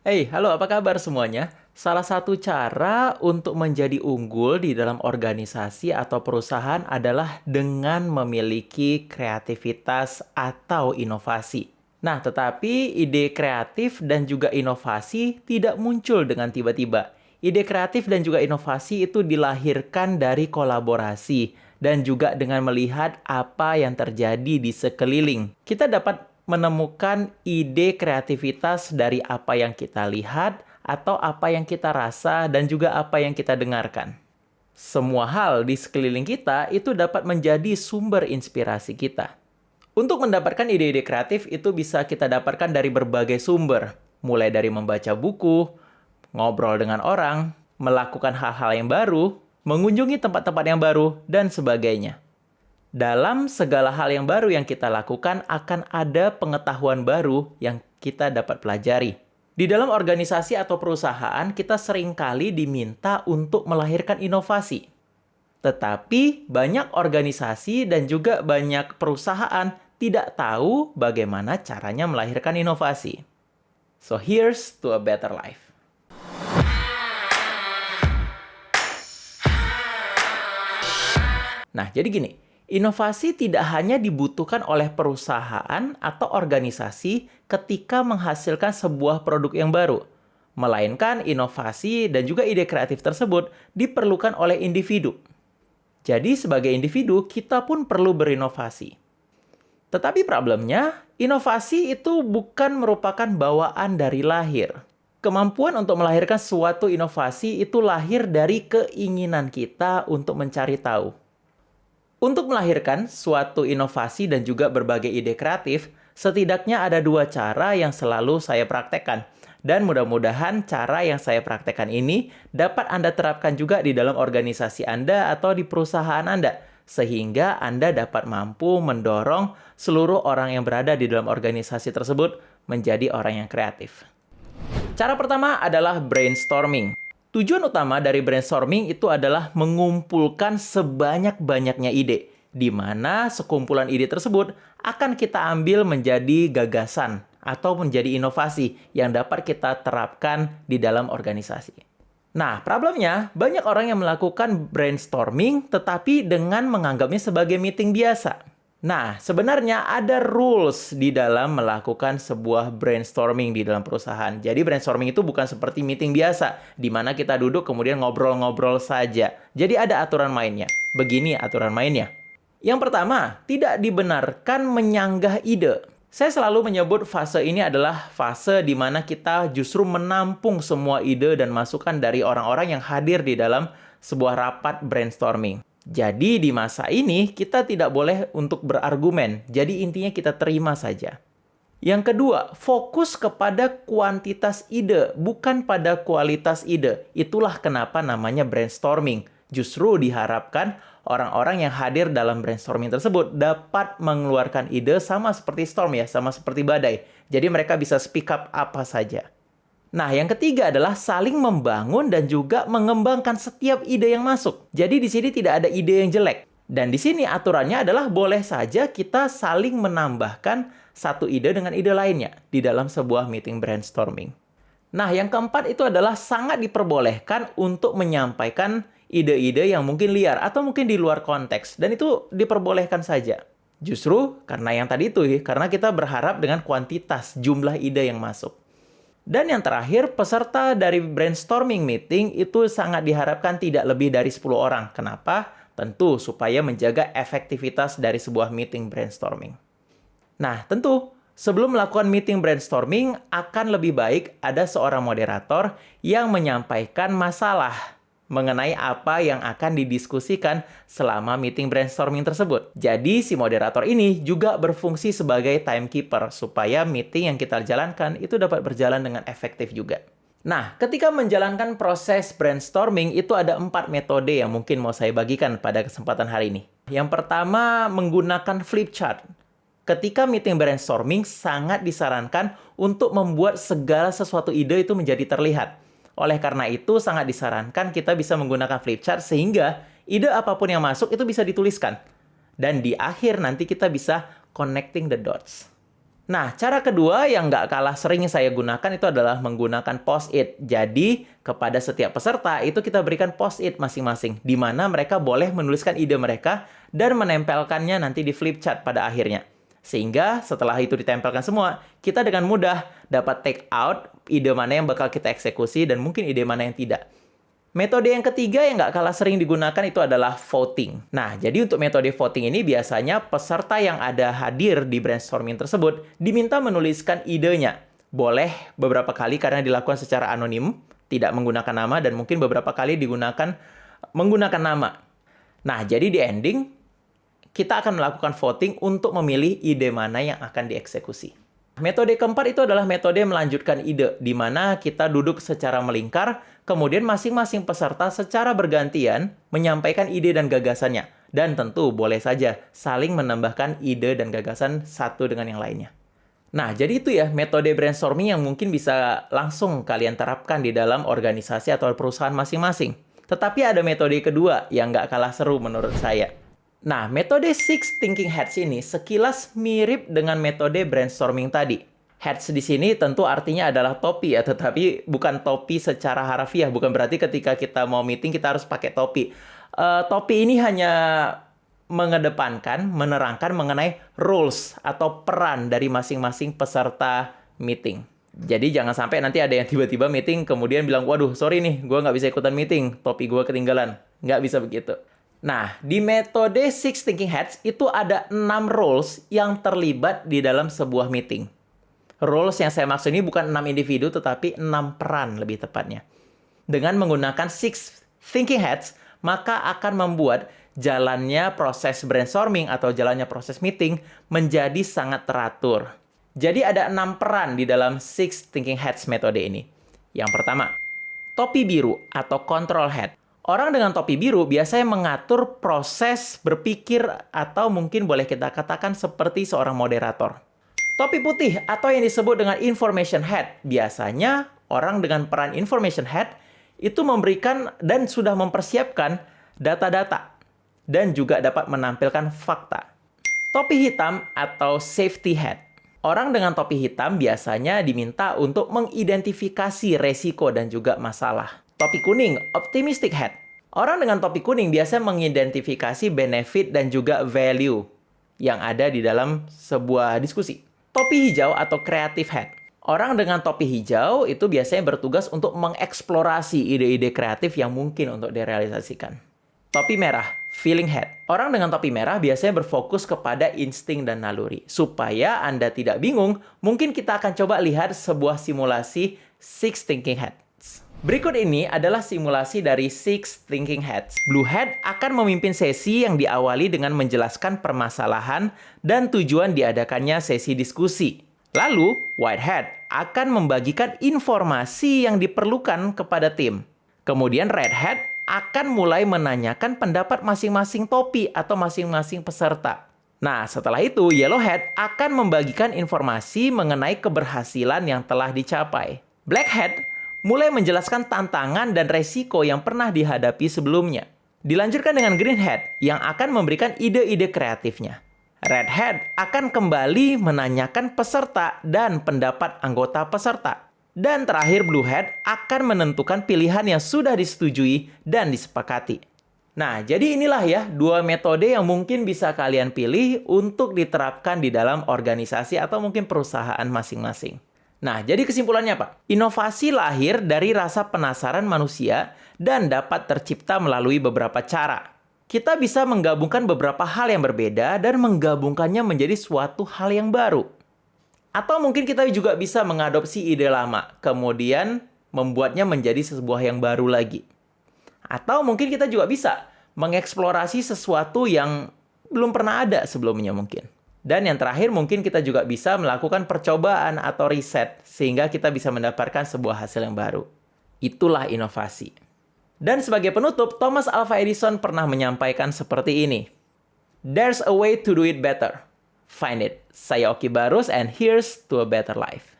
Hey, halo, apa kabar semuanya? Salah satu cara untuk menjadi unggul di dalam organisasi atau perusahaan adalah dengan memiliki kreativitas atau inovasi. Nah, tetapi ide kreatif dan juga inovasi tidak muncul dengan tiba-tiba. Ide kreatif dan juga inovasi itu dilahirkan dari kolaborasi dan juga dengan melihat apa yang terjadi di sekeliling. Kita dapat menemukan ide kreativitas dari apa yang kita lihat atau apa yang kita rasa dan juga apa yang kita dengarkan. Semua hal di sekeliling kita itu dapat menjadi sumber inspirasi kita. Untuk mendapatkan ide-ide kreatif itu bisa kita dapatkan dari berbagai sumber, mulai dari membaca buku, ngobrol dengan orang, melakukan hal-hal yang baru, mengunjungi tempat-tempat yang baru, dan sebagainya. Dalam segala hal yang baru yang kita lakukan akan ada pengetahuan baru yang kita dapat pelajari. Di dalam organisasi atau perusahaan, kita seringkali diminta untuk melahirkan inovasi. Tetapi banyak organisasi dan juga banyak perusahaan tidak tahu bagaimana caranya melahirkan inovasi. So here's to a better life. Nah, jadi gini, inovasi tidak hanya dibutuhkan oleh perusahaan atau organisasi ketika menghasilkan sebuah produk yang baru, melainkan inovasi dan juga ide kreatif tersebut diperlukan oleh individu. Jadi, sebagai individu, kita pun perlu berinovasi. Tetapi problemnya, inovasi itu bukan merupakan bawaan dari lahir. Kemampuan untuk melahirkan suatu inovasi itu lahir dari keinginan kita untuk mencari tahu. Untuk melahirkan suatu inovasi dan juga berbagai ide kreatif, setidaknya ada dua cara yang selalu saya praktekkan. Dan mudah-mudahan cara yang saya praktekkan ini dapat Anda terapkan juga di dalam organisasi Anda atau di perusahaan Anda. Sehingga Anda dapat mampu mendorong seluruh orang yang berada di dalam organisasi tersebut menjadi orang yang kreatif. Cara pertama adalah brainstorming. Tujuan utama dari brainstorming itu adalah mengumpulkan sebanyak-banyaknya ide, di mana sekumpulan ide tersebut akan kita ambil menjadi gagasan atau menjadi inovasi yang dapat kita terapkan di dalam organisasi. Nah, problemnya banyak orang yang melakukan brainstorming tetapi dengan menganggapnya sebagai meeting biasa. Nah, sebenarnya ada rules di dalam melakukan sebuah brainstorming di dalam perusahaan. Jadi brainstorming itu bukan seperti meeting biasa, di mana kita duduk kemudian ngobrol-ngobrol saja. Jadi ada aturan mainnya. Begini aturan mainnya. Yang pertama, tidak dibenarkan menyanggah ide. Saya selalu menyebut fase ini adalah fase di mana kita justru menampung semua ide dan masukan dari orang-orang yang hadir di dalam sebuah rapat brainstorming. Jadi di masa ini kita tidak boleh untuk berargumen. Jadi intinya kita terima saja. Yang kedua, fokus kepada kuantitas ide, bukan pada kualitas ide. Itulah kenapa namanya brainstorming. Justru diharapkan orang-orang yang hadir dalam brainstorming tersebut dapat mengeluarkan ide sama seperti storm ya, sama seperti badai. Jadi mereka bisa speak up apa saja. Nah, yang ketiga adalah saling membangun dan juga mengembangkan setiap ide yang masuk. Jadi di sini tidak ada ide yang jelek. Dan di sini aturannya adalah boleh saja kita saling menambahkan satu ide dengan ide lainnya di dalam sebuah meeting brainstorming. Nah, yang keempat itu adalah sangat diperbolehkan untuk menyampaikan ide-ide yang mungkin liar atau mungkin di luar konteks. Dan itu diperbolehkan saja. Justru karena yang tadi itu, karena kita berharap dengan kuantitas jumlah ide yang masuk. Dan yang terakhir, peserta dari brainstorming meeting itu sangat diharapkan tidak lebih dari 10 orang. Kenapa? Tentu supaya menjaga efektivitas dari sebuah meeting brainstorming. Nah, tentu sebelum melakukan meeting brainstorming akan lebih baik ada seorang moderator yang menyampaikan masalah mengenai apa yang akan didiskusikan selama meeting brainstorming tersebut. Jadi, si moderator ini juga berfungsi sebagai timekeeper supaya meeting yang kita jalankan itu dapat berjalan dengan efektif juga. Nah, ketika menjalankan proses brainstorming itu ada 4 metode yang mungkin mau saya bagikan pada kesempatan hari ini. Yang pertama, menggunakan flip chart. Ketika meeting brainstorming sangat disarankan untuk membuat segala sesuatu ide itu menjadi terlihat. Oleh karena itu, sangat disarankan kita bisa menggunakan flip chart sehingga ide apapun yang masuk itu bisa dituliskan. Dan di akhir nanti kita bisa connecting the dots. Nah, cara kedua yang nggak kalah sering saya gunakan itu adalah menggunakan post-it. Jadi, kepada setiap peserta itu kita berikan post-it masing-masing, di mana mereka boleh menuliskan ide mereka dan menempelkannya nanti di flip chart pada akhirnya. Sehingga setelah itu ditempelkan semua, kita dengan mudah dapat take out ide mana yang bakal kita eksekusi dan mungkin ide mana yang tidak. Metode yang ketiga yang nggak kalah sering digunakan itu adalah voting. Nah, jadi untuk metode voting ini biasanya peserta yang ada hadir di brainstorming tersebut diminta menuliskan idenya. Boleh beberapa kali karena dilakukan secara anonim, tidak menggunakan nama, dan mungkin beberapa kali digunakan menggunakan nama. Nah, jadi di ending, kita akan melakukan voting untuk memilih ide mana yang akan dieksekusi. Metode keempat itu adalah metode melanjutkan ide, di mana kita duduk secara melingkar, kemudian masing-masing peserta secara bergantian menyampaikan ide dan gagasannya. Dan tentu boleh saja saling menambahkan ide dan gagasan satu dengan yang lainnya. Nah, jadi itu ya metode brainstorming yang mungkin bisa langsung kalian terapkan di dalam organisasi atau perusahaan masing-masing. Tetapi ada metode kedua yang nggak kalah seru menurut saya. Nah, metode Six Thinking Hats ini sekilas mirip dengan metode brainstorming tadi. Hats di sini tentu artinya adalah topi ya, tetapi bukan topi secara harafiah. Bukan berarti ketika kita mau meeting kita harus pakai topi. Topi ini hanya mengedepankan, menerangkan mengenai roles atau peran dari masing-masing peserta meeting. Jadi jangan sampai nanti ada yang tiba-tiba meeting kemudian bilang, waduh sorry nih, gue nggak bisa ikutan meeting, topi gue ketinggalan. Nggak bisa begitu. Nah, di metode Six Thinking Hats itu ada 6 roles yang terlibat di dalam sebuah meeting. Roles yang saya maksud ini bukan 6 individu, tetapi 6 peran lebih tepatnya. Dengan menggunakan Six Thinking Hats, maka akan membuat jalannya proses brainstorming atau jalannya proses meeting menjadi sangat teratur. Jadi ada 6 peran di dalam Six Thinking Hats metode ini. Yang pertama, topi biru atau control hat. Orang dengan topi biru biasanya mengatur proses berpikir atau mungkin boleh kita katakan seperti seorang moderator. Topi putih atau yang disebut dengan information hat. Biasanya orang dengan peran information hat itu memberikan dan sudah mempersiapkan data-data dan juga dapat menampilkan fakta. Topi hitam atau safety hat. Orang dengan topi hitam biasanya diminta untuk mengidentifikasi resiko dan juga masalah. Topi kuning, optimistic hat. Orang dengan topi kuning biasanya mengidentifikasi benefit dan juga value yang ada di dalam sebuah diskusi. Topi hijau atau creative hat. Orang dengan topi hijau itu biasanya bertugas untuk mengeksplorasi ide-ide kreatif yang mungkin untuk direalisasikan. Topi merah, feeling hat. Orang dengan topi merah biasanya berfokus kepada insting dan naluri. Supaya Anda tidak bingung, mungkin kita akan coba lihat sebuah simulasi Six Thinking Hats. Berikut ini adalah simulasi dari Six Thinking Hats. Blue Hat akan memimpin sesi yang diawali dengan menjelaskan permasalahan dan tujuan diadakannya sesi diskusi. Lalu, White Hat akan membagikan informasi yang diperlukan kepada tim. Kemudian Red Hat akan mulai menanyakan pendapat masing-masing topi atau masing-masing peserta. Nah, setelah itu Yellow Hat akan membagikan informasi mengenai keberhasilan yang telah dicapai. Black Hat mulai menjelaskan tantangan dan resiko yang pernah dihadapi sebelumnya. Dilanjutkan dengan Green Hat yang akan memberikan ide-ide kreatifnya. Red Hat akan kembali menanyakan peserta dan pendapat anggota peserta. Dan terakhir Blue Hat akan menentukan pilihan yang sudah disetujui dan disepakati. Nah, jadi inilah ya 2 metode yang mungkin bisa kalian pilih untuk diterapkan di dalam organisasi atau mungkin perusahaan masing-masing. Nah, jadi kesimpulannya apa? Inovasi lahir dari rasa penasaran manusia dan dapat tercipta melalui beberapa cara. Kita bisa menggabungkan beberapa hal yang berbeda dan menggabungkannya menjadi suatu hal yang baru. Atau mungkin kita juga bisa mengadopsi ide lama, kemudian membuatnya menjadi sebuah yang baru lagi. Atau mungkin kita juga bisa mengeksplorasi sesuatu yang belum pernah ada sebelumnya mungkin. Dan yang terakhir mungkin kita juga bisa melakukan percobaan atau riset sehingga kita bisa mendapatkan sebuah hasil yang baru. Itulah inovasi. Dan sebagai penutup, Thomas Alva Edison pernah menyampaikan seperti ini. There's a way to do it better. Find it. Saya Oki Barus and here's to a better life.